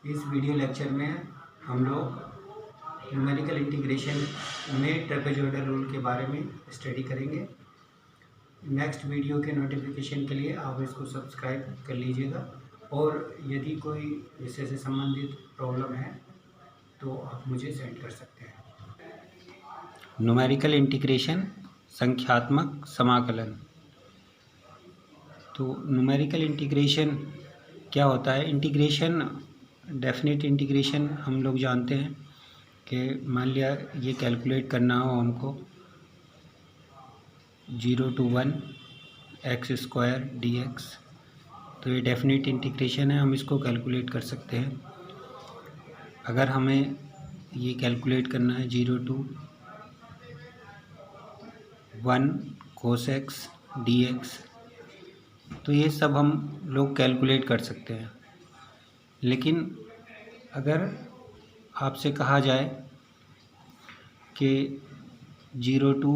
इस video lecture में हम लोग न्यूमेरिकल इंटीग्रेशन में ट्रेपेजॉइडल रूल के बारे में स्टडी करेंगे। नेक्स्ट वीडियो के नोटिफिकेशन के लिए आप इसको सब्सक्राइब कर लीजिएगा और यदि कोई विषय से संबंधित प्रॉब्लम है तो आप मुझे सेंड कर सकते हैं। न्यूमेरिकल इंटीग्रेशन संख्यात्मक समाकलन। तो न्यूमेरिकल इंटीग्रेशन क्या होता है? इंटीग्रेशन, डेफिनेट इंटीग्रेशन हम लोग जानते हैं कि मान लिया ये कैलकुलेट करना हो हमको 0 to 1 x स्क्वायर dx, तो ये डेफिनेट इंटीग्रेशन है, हम इसको कैलकुलेट कर सकते हैं। अगर हमें ये कैलकुलेट करना है 0 to 1 cos x dx, तो ये सब हम लोग कैलकुलेट कर सकते हैं। लेकिन अगर आपसे कहा जाए कि 0 to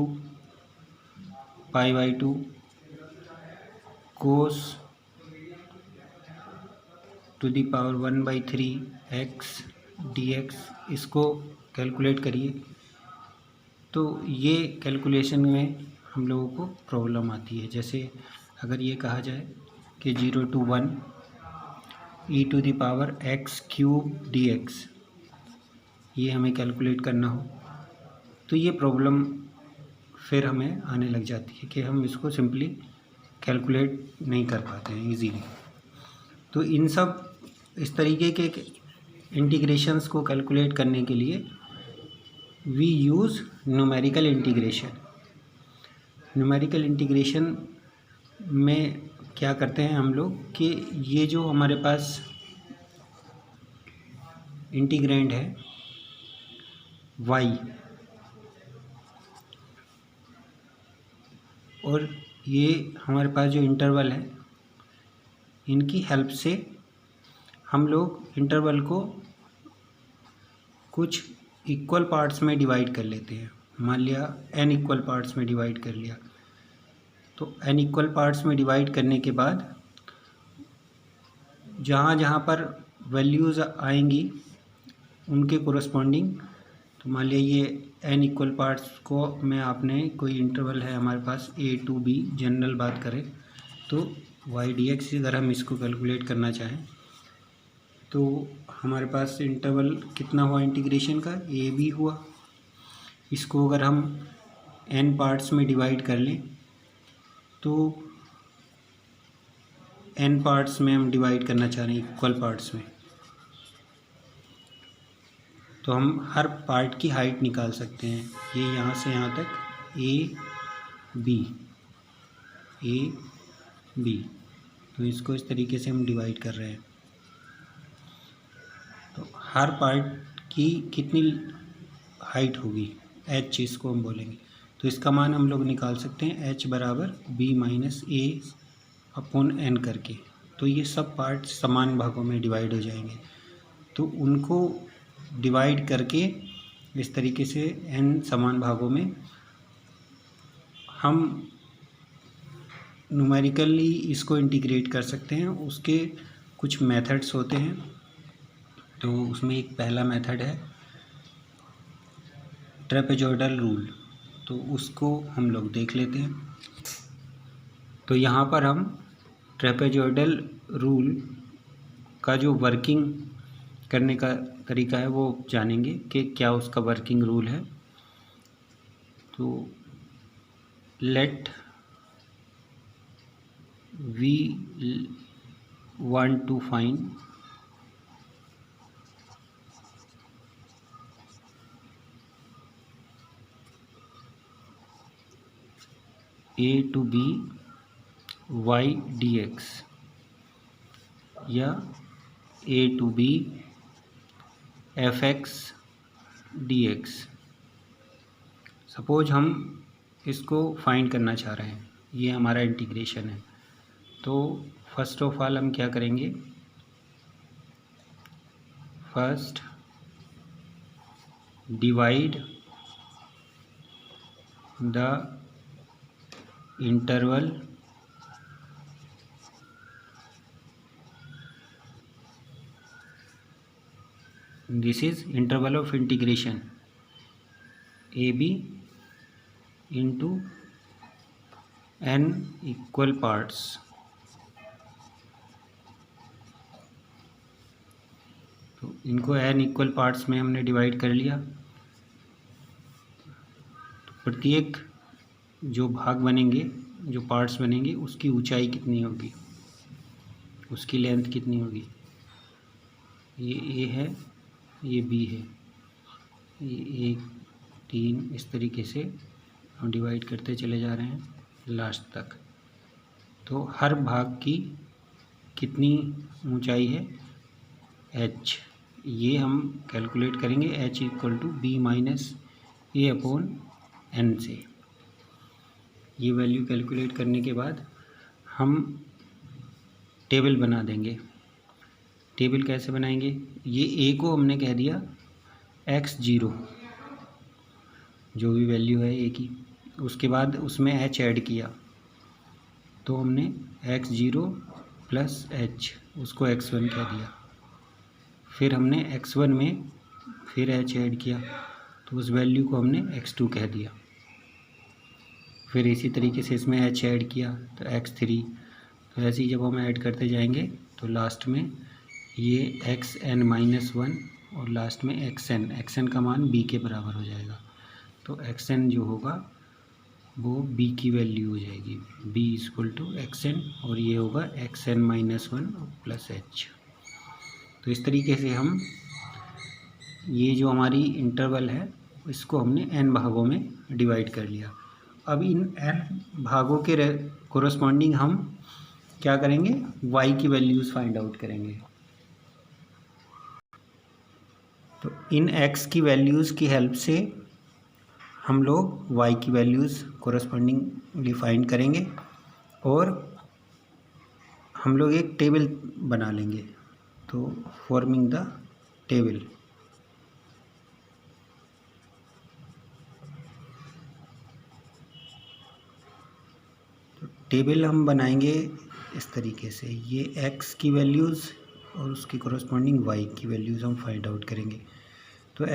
π/2 cos to the power 1/3 x dx, इसको कैलकुलेट करिए, तो ये कैलकुलेशन में हम लोगों को प्रॉब्लम आती है। जैसे अगर ये कहा जाए कि 0 to 1 e⁻x³ dx, ये हमें कैलकुलेट करना हो तो ये प्रॉब्लम फिर हमें आने लग जाती है कि हम इसको सिंपली कैलकुलेट नहीं कर पाते हैं इजीली। तो इस तरीके के इंटीग्रेशंस को कैलकुलेट करने के लिए we use numerical integration. Numerical integration में क्या करते हैं हम लोग कि ये जो हमारे पास इंटीग्रैंड है y और ये हमारे पास जो इंटरवल है, इनकी हेल्प से हम लोग इंटरवल को कुछ इक्वल पार्ट्स में डिवाइड कर लेते हैं। मान लिया n इक्वल पार्ट्स में डिवाइड कर लिया, तो n इक्वल पार्ट्स में डिवाइड करने के बाद जहाँ जहाँ पर वैल्यूज़ आएंगी उनके कोरस्पॉन्डिंग, तो मान लिया ये n इक्वल पार्ट्स को में आपने कोई इंटरवल है हमारे पास a to b, जनरल बात करें तो y dx, अगर हम इसको कैलकुलेट करना चाहें तो हमारे पास इंटरवल कितना हुआ इंटीग्रेशन का, a b हुआ। इसको अगर हम n पार्ट्स में डिवाइड कर लें तो n पार्ट्स में हम डिवाइड करना चाह रहे हैं इक्वल पार्ट्स में, तो हम हर पार्ट की हाइट निकाल सकते हैं। ये यहाँ से यहाँ तक a b, तो इसको इस तरीके से हम डिवाइड कर रहे हैं। तो हर पार्ट की कितनी हाइट होगी, h इसको हम बोलेंगे, तो इसका मान हम लोग निकाल सकते हैं h बराबर b-a/n करके। तो ये सब पार्ट समान भागों में डिवाइड हो जाएंगे, तो उनको डिवाइड करके इस तरीके से n समान भागों में हम न्यूमेरिकली इसको इंटीग्रेट कर सकते हैं। उसके कुछ मेथड्स होते हैं, तो उसमें एक पहला मेथड है ट्रेपेजॉइडल रूल, तो उसको हम लोग देख लेते हैं। तो यहाँ पर हम ट्रेपेजॉइडल रूल का जो वर्किंग करने का तरीका है वो जानेंगे कि क्या उसका वर्किंग रूल है। तो let we want to find a to b y dx या a to b fx dx। Suppose हम इसको फाइंड करना चाह रहे हैं, ये हमारा इंटीग्रेशन है। तो फर्स्ट ऑफ ऑल हम क्या करेंगे, first divide the interval this is interval of integration a b into n equal parts. तो इनको n इक्वल पार्ट्स में हमने डिवाइड कर लिया। तो प्रत्येक जो भाग बनेंगे, जो पार्ट्स बनेंगे, उसकी ऊंचाई कितनी होगी, उसकी लेंथ कितनी होगी। ये ए है, ये बी है, ये 1 3 इस तरीके से हम डिवाइड करते चले जा रहे हैं लास्ट तक। तो हर भाग की कितनी ऊंचाई है, h। ये हम कैलकुलेट करेंगे h equal to b minus a upon n से। ये वैल्यू कैलकुलेट करने के बाद हम टेबल बना देंगे। टेबल कैसे बनाएंगे, ये a को हमने कह दिया x0, जो भी वैल्यू है a की। उसके बाद उसमें h ऐड किया, तो हमने x0 प्लस h उसको x1 कह दिया। फिर हमने x1 में फिर h ऐड किया, तो उस वैल्यू को हमने x2 कह दिया। फिर इसी तरीके से इसमें h ऐड किया तो x3। तो ऐसे ही जब हम ऐड करते जाएंगे तो लास्ट में ये xn-1 और लास्ट में xn का मान b के बराबर हो जाएगा। तो xn जो होगा वो b की वैल्यू हो जाएगी, b इक्वल टू xn, और ये होगा xn-1 प्लस h। तो इस तरीके से हम ये जो हमारी इंटरवल है इसको हमने n भागों में डिवाइड कर लिया। अब इन n भागों के कोरस्पॉन्डिंग हम क्या करेंगे, y की वैल्यूज़ फाइंड आउट करेंगे। तो इन x की वैल्यूज़ की हेल्प से हम लोग y की वैल्यूज़ कोरस्पॉन्डिंगली फाइंड करेंगे और हम लोग एक टेबल बना लेंगे। तो फॉर्मिंग द टेबल। तो टेबल हम बनाएंगे इस तरीके से, ये x की वैल्यूज़ और उसकी कोरस्पॉन्डिंग y की वैल्यूज़ हम फाइंड आउट करेंगे। तो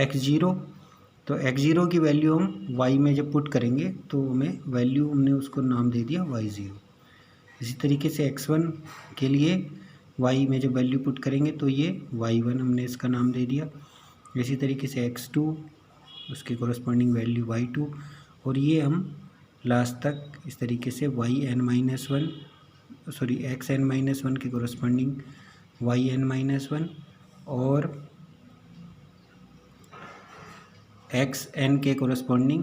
x0 की वैल्यू हम y में जब पुट करेंगे तो हमें वैल्यू, हमने उसको नाम दे दिया y0। इसी तरीके से x1 के लिए y में जब वैल्यू पुट करेंगे तो ये y1 हमने इसका नाम दे दिया। इसी तरीके से x2 उसकी कोरस्पॉन्डिंग वैल्यू y2, और ये हम लास्ट तक इस तरीके से xn-1 के कोरस्पॉन्डिंग yn-1 और xn के कोरस्पॉन्डिंग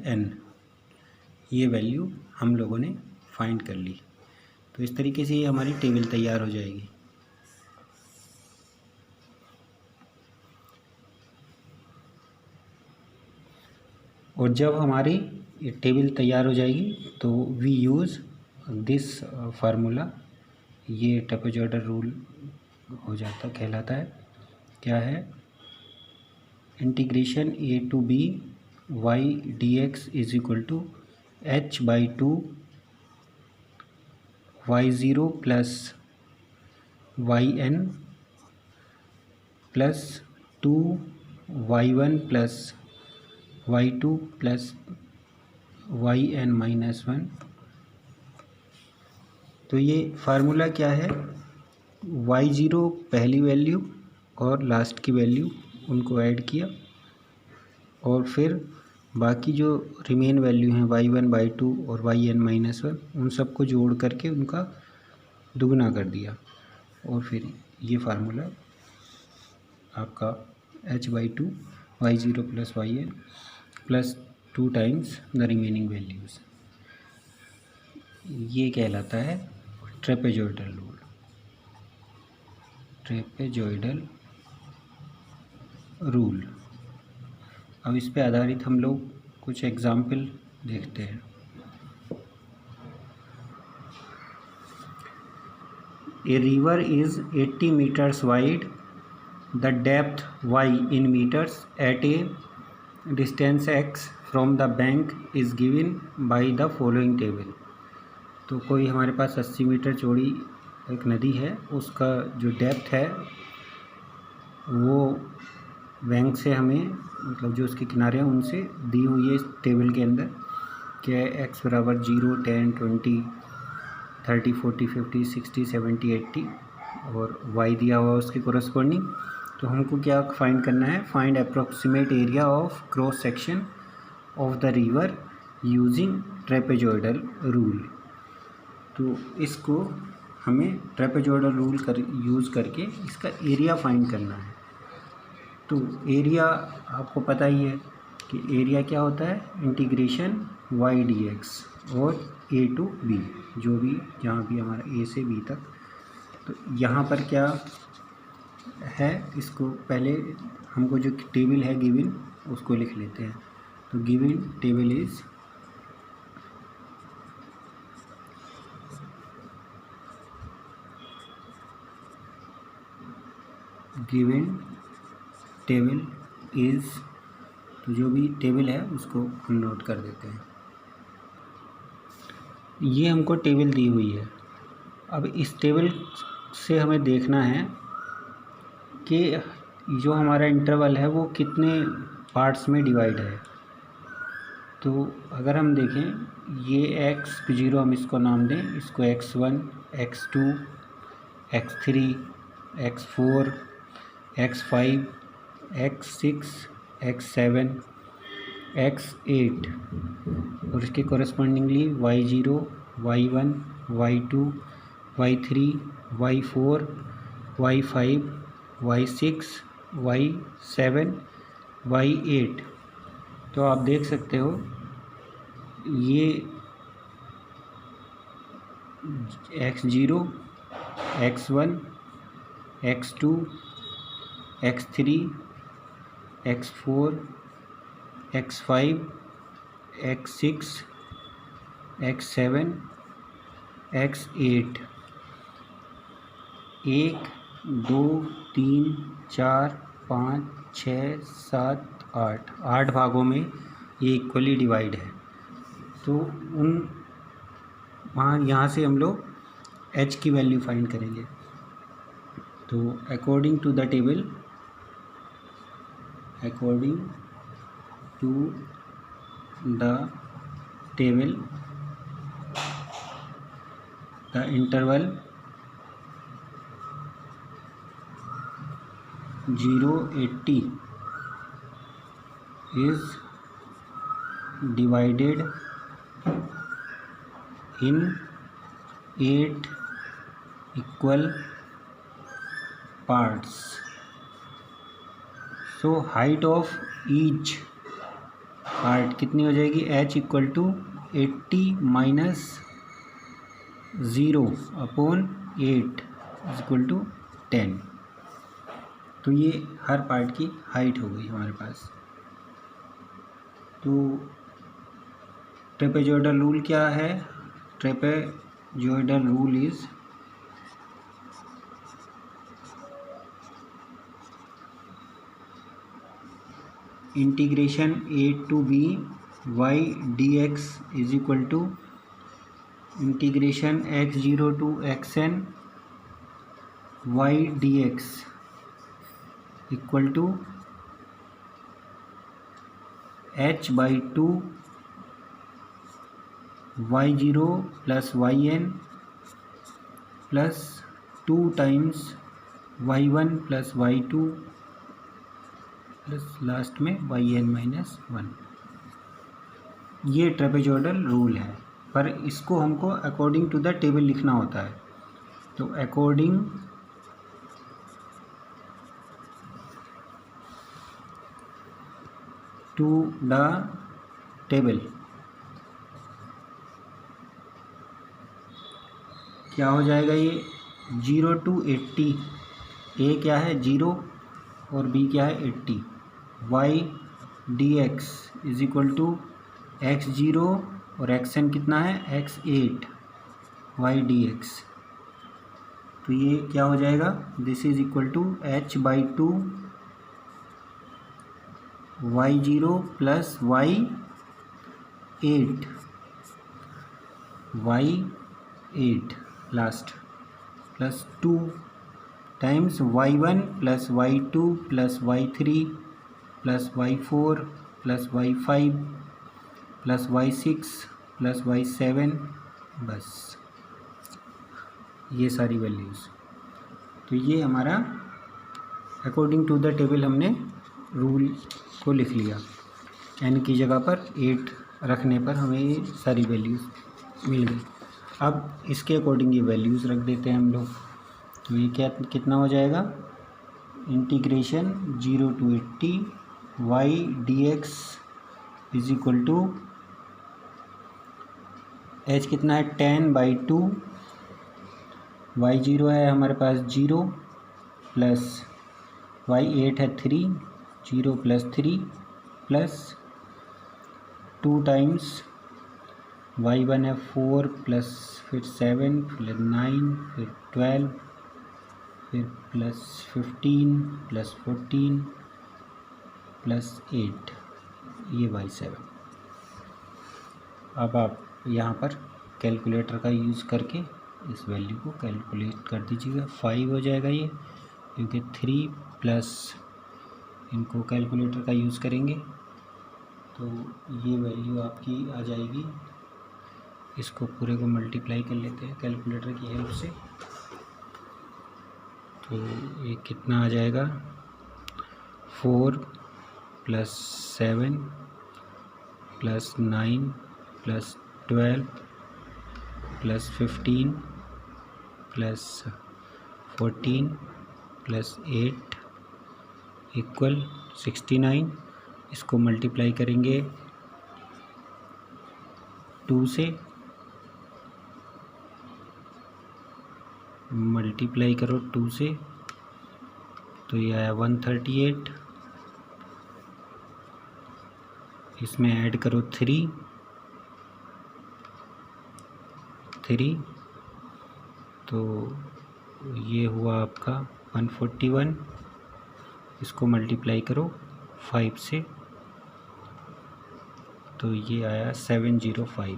yn, ये वैल्यू हम लोगों ने फाइंड कर ली। तो इस तरीके से ये हमारी टेबल तैयार हो जाएगी। और जब हमारी ये टेबल तैयार हो जाएगी तो वी यूज़ दिस फार्मूला, ये ट्रेपेजॉइडल रूल हो जाता, कहलाता है। क्या है, integration a to b y dx is equal to h/2 y0 plus yn plus 2 y1 plus y2 plus yn-1। तो ये फार्मूला क्या है, y0 पहली वैल्यू और लास्ट की वैल्यू उनको ऐड किया, और फिर बाकी जो रिमेन वैल्यू हैं y1 y2 और yn-1 उन सबको जोड़ करके उनका दुगना कर दिया, और फिर ये फार्मूला आपका h/2 y0 plus yn plus 2 times the remaining values, ये कहलाता है ट्रेपेजॉइडल रूल, ट्रेपेजॉइडल रूल। अब इस पे आधारित हम लोग कुछ एग्जाम्पल देखते हैं। A river is 80 meters wide, the depth y in meters at a distance x from the bank is given by the following table। तो कोई हमारे पास 80 मीटर चौड़ी एक नदी है, उसका जो डेप्थ है वो बैंक से हमें मतलब जो उसके किनारे हैं उनसे दी हुई है इस टेबल के अंदर कि x बराबर 0, 10, 20, 30, 40, 50, 60, 70, 80 और y दिया हुआ उसके कोरस्पॉन्डिंग। तो हमको क्या फाइंड करना है, find approximate area of cross section of the river using trapezoidal rule. तो इसको हमें ट्रेपेजॉइडल रूल यूज़ करके इसका एरिया फाइंड करना है। तो एरिया आपको पता ही है कि एरिया क्या होता है, इंटीग्रेशन वाई डी एक्स और ए टू बी, जो भी जहाँ भी हमारा ए से बी तक। तो यहाँ पर क्या है, इसको पहले हमको जो टेबल है गिवन उसको लिख लेते हैं। तो given table is given table is, तो जो भी टेबल है उसको हम नोट कर देते हैं। ये हमको टेबल दी हुई है। अब इस टेबल से हमें देखना है कि जो हमारा इंटरवल है वो कितने पार्ट्स में डिवाइड है। तो अगर हम देखें ये x0 हम इसको नाम दें, इसको x1, x2, x3, x4, x5, x6, x7, x8 और इसके correspondingly y0, y1, y2, y3, y4, y5, y6, y7, y8। तो आप देख सकते हो ये x0, x1, x2, x3, x4, x5, x6, x7, x8 1, 2, 3, 4, 5, 6, 7, 8 भागों में ये इक्वली डिवाइड है। तो यहाँ से हम लोग h की वैल्यू फाइंड करेंगे। तो according to the table, the interval 0-80 is divided in 8 equal parts. So height of each part कितनी हो जाएगी, h equal to 80 minus 0 upon 8 equal to 10। तो ये हर पार्ट की हाइट हो गई हमारे पास। तो ट्रेपेजॉइडल रूल क्या है, trapezoidal rule is integration a to b y dx is equal to integration x0 to xn y dx equal to h by 2 y0 plus yn plus 2 times y1 plus y2 plus last में yn minus 1। ये trapezoidal rule है, पर इसको हमको according to the table लिखना होता है। तो अकॉर्डिंग टू द टेबल क्या हो जाएगा, ये 0 to 80, ए क्या है 0 और बी क्या है 80, y dx is equal to x0 और xn कितना है x8 y dx। तो ये क्या हो जाएगा, this is equal to h by 2 y0 plus y8 last plus 2 times y1 plus y2 plus y3 plus y4 plus y5 plus y6 plus y7, बस ये सारी वैल्यूज़। तो ये हमारा अकॉर्डिंग टू द टेबल हमने रूल को लिख लिया। n की जगह पर 8 रखने पर हमें ये सारी वैल्यूज़ मिल गई। अब इसके अकॉर्डिंग ये वैल्यूज़ रख देते हैं हम लोग। तो ये कितना हो जाएगा, integration 0 to 80 y dx is equal to h कितना है 10/2, y0 है हमारे पास 0 प्लस y8 है 3, 0 प्लस 3 प्लस 2 टाइम्स y1 है 4 प्लस फिर 7 फिर 9 फिर 12 फिर प्लस 15 प्लस 14 प्लस 8, ये y7। अब आप यहाँ पर कैलकुलेटर का यूज़ करके इस वैल्यू को कैलकुलेट कर दीजिएगा। 5 हो जाएगा ये, क्योंकि 3 प्लस इनको कैलकुलेटर का यूज़ करेंगे तो ये वैल्यू आपकी आ जाएगी। इसको पूरे को मल्टीप्लाई कर लेते हैं कैलकुलेटर की हेल्प से। तो ये कितना आ जाएगा, 4 plus 7 plus 9 plus 12 plus 15 plus 14 plus 8 equal 69। इसको मल्टीप्लाई करेंगे 2 से, मल्टीप्लाई करो 2 से तो ये आया 138। इसमें ऐड करो 3 तो ये हुआ आपका 141। इसको मल्टीप्लाई करो 5 से तो ये आया 705।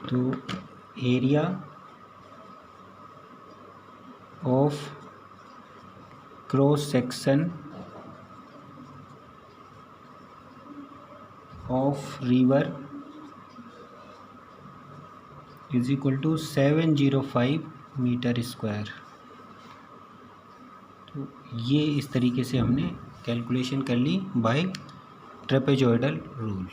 तो area of cross section of river is equal to 705 metre square. तो ये इस तरीके से हमने कैलकुलेशन कर ली बाय ट्रेपेजॉइडल रूल।